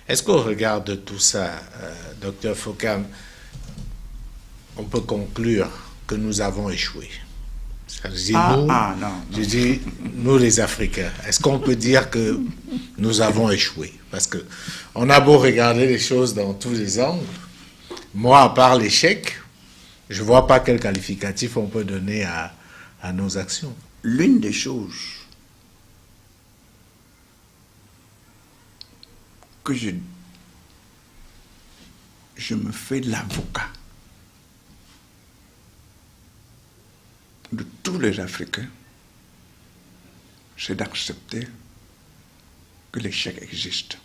Est-ce qu'au regard de tout ça, docteur Fokam, on peut conclure que nous avons échoué? Non. Je dis nous les Africains. Est-ce qu'on peut dire que nous avons échoué? Parce que on a beau regarder les choses dans tous les angles, moi, à part l'échec, je ne vois pas quel qualificatif on peut donner à nos actions. L'une des choses que je me fais l'avocat de tous les Africains, c'est d'accepter que l'échec existe.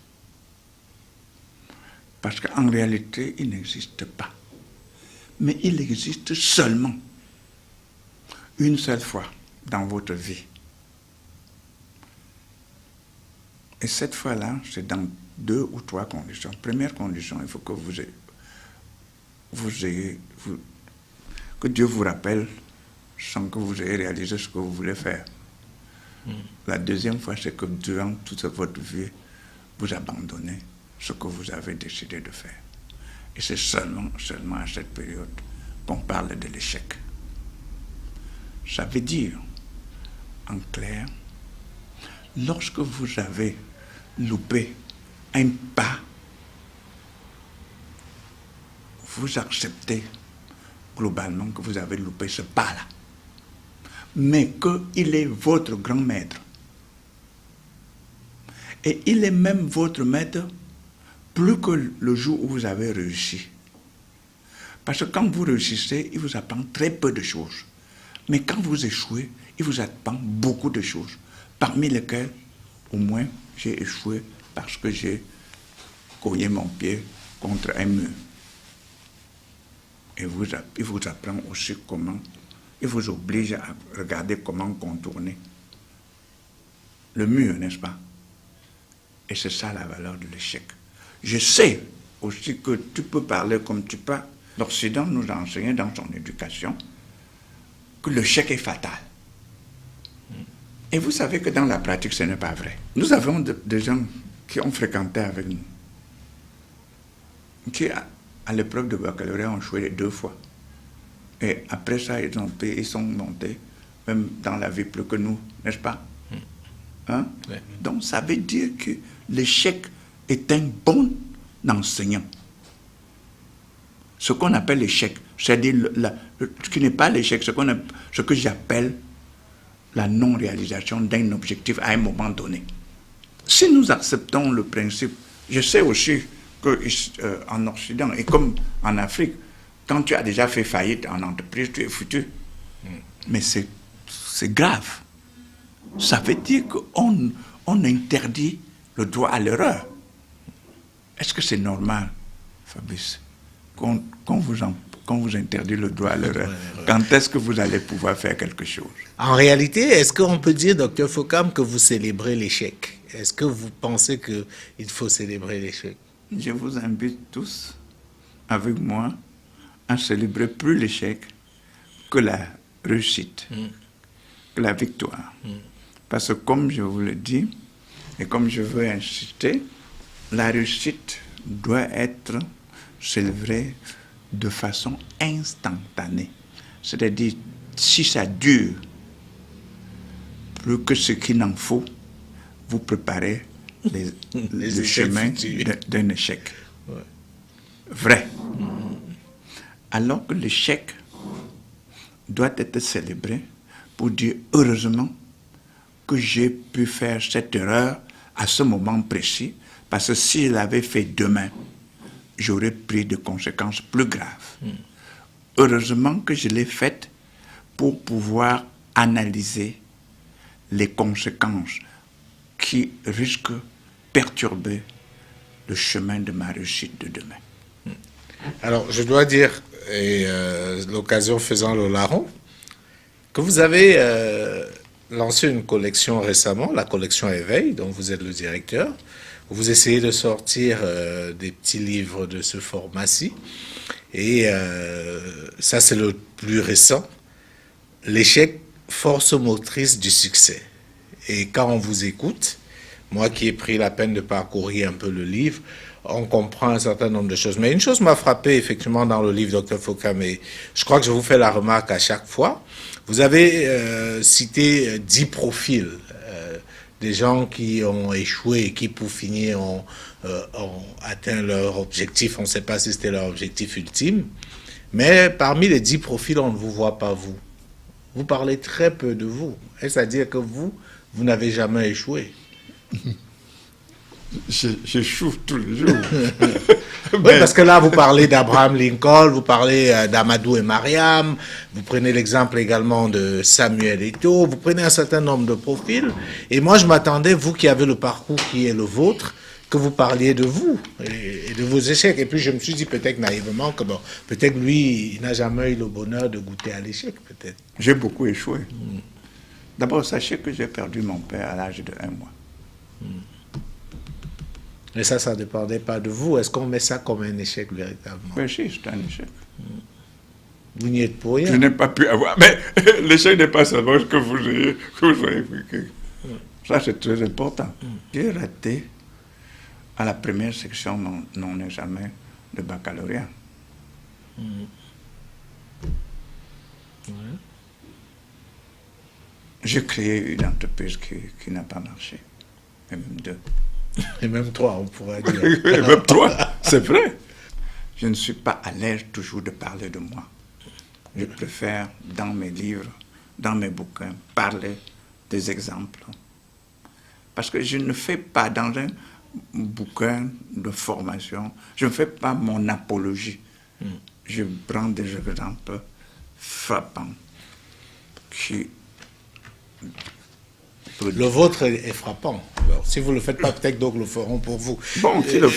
Parce qu'en réalité, il n'existe pas. Mais il existe seulement une seule fois dans votre vie. Et cette fois-là, c'est dans 2 ou 3 conditions. Première condition, il faut que que Dieu vous rappelle sans que vous ayez réalisé ce que vous voulez faire. La deuxième fois, c'est que durant toute votre vie, vous abandonnez ce que vous avez décidé de faire. Et c'est seulement à cette période qu'on parle de l'échec. Ça veut dire, en clair, lorsque vous avez loupé un pas, vous acceptez globalement que vous avez loupé ce pas-là, mais qu'il est votre grand maître. Et il est même votre maître plus que le jour où vous avez réussi. Parce que quand vous réussissez, il vous apprend très peu de choses. Mais quand vous échouez, il vous apprend beaucoup de choses, parmi lesquelles, au moins, j'ai échoué parce que j'ai cogné mon pied contre un mur. Et il vous apprend aussi comment, il vous oblige à regarder comment contourner le mur, n'est-ce pas? Et c'est ça la valeur de l'échec. Je sais aussi que tu peux parler comme tu peux. L'Occident nous a enseigné dans son éducation que l'échec est fatal. Et vous savez que dans la pratique, ce n'est pas vrai. Nous avons des gens qui ont fréquenté avec nous, qui, à l'épreuve de baccalauréat, ont échoué 2 fois. Et après ça, ils sont montés, même dans la vie plus que nous, n'est-ce pas? Hein? Ouais. Donc, ça veut dire que l'échec est un bon enseignant. Ce qu'on appelle l'échec, c'est-à-dire ce qui n'est pas l'échec, ce que j'appelle la non-réalisation d'un objectif à un moment donné. Si nous acceptons le principe, je sais aussi qu'en Occident, et comme en Afrique, quand tu as déjà fait faillite en entreprise, tu es foutu. Mais c'est grave. Ça veut dire qu'on interdit le droit à l'erreur. Est-ce que c'est normal, Fabrice, qu'on vous interdit le droit à l'erreur? Quand est-ce que vous allez pouvoir faire quelque chose? En réalité, est-ce qu'on peut dire, docteur Fokam, que vous célébrez l'échec? Est-ce que vous pensez qu'il faut célébrer l'échec? Je vous invite tous, avec moi, à célébrer plus l'échec que la réussite, que la victoire. Parce que comme je vous le dis, et comme je veux insister, la réussite doit être célébrée de façon instantanée. C'est-à-dire, si ça dure plus que ce qu'il en faut, vous préparez le chemin d'un échec. Ouais. Vrai. Alors que l'échec doit être célébré pour dire heureusement que j'ai pu faire cette erreur à ce moment précis, parce que s'il l'avait fait demain, j'aurais pris des conséquences plus graves. Heureusement que je l'ai faite pour pouvoir analyser les conséquences qui risquent de perturber le chemin de ma réussite de demain. Alors, je dois dire, et l'occasion faisant le larron, que vous avez lancé une collection récemment, la collection Éveil, dont vous êtes le directeur. Vous essayez de sortir des petits livres de ce format-ci. Et ça, c'est le plus récent. L'échec, force motrice du succès. Et quand on vous écoute, moi qui ai pris la peine de parcourir un peu le livre, on comprend un certain nombre de choses. Mais une chose m'a frappé effectivement dans le livre, Dr Fokam, et je crois que je vous fais la remarque à chaque fois. Vous avez cité 10 profils, des gens qui ont échoué et qui, pour finir, ont atteint leur objectif. On ne sait pas si c'était leur objectif ultime. Mais parmi les 10 profils, on ne vous voit pas vous. Vous parlez très peu de vous. Est-ce à dire que vous n'avez jamais échoué? J'échoue tous les jours. Oui, parce que là, vous parlez d'Abraham Lincoln, vous parlez d'Amadou et Mariam, vous prenez l'exemple également de Samuel Eto'o, vous prenez un certain nombre de profils. Et moi, je m'attendais, vous qui avez le parcours qui est le vôtre, que vous parliez de vous et de vos échecs. Et puis, je me suis dit peut-être naïvement que bon, peut-être lui, il n'a jamais eu le bonheur de goûter à l'échec, peut-être. J'ai beaucoup échoué. D'abord, sachez que j'ai perdu mon père à l'âge de 1 mois. Mais ça ne dépendait pas de vous. Est-ce qu'on met ça comme un échec véritablement? Mais si, c'est un échec. Vous n'y êtes pour rien. Je n'ai pas pu avoir. Mais l'échec n'est pas seulement que vous soyez friqué. Ça, c'est très important. J'ai raté à la première section non examen de baccalauréat. J'ai créé une entreprise qui n'a pas marché. Et même 2. Et même 3, on pourrait dire. Et même 3, c'est vrai. Je ne suis pas à l'aise toujours de parler de moi. Je préfère, dans mes livres, dans mes bouquins, parler des exemples. Parce que je ne fais pas dans un bouquin de formation, je ne fais pas mon apologie. Je prends des exemples frappants qui... Le vôtre est frappant. Alors, si vous ne le faites pas, peut-être d'autres le feront pour vous. Bon, qui le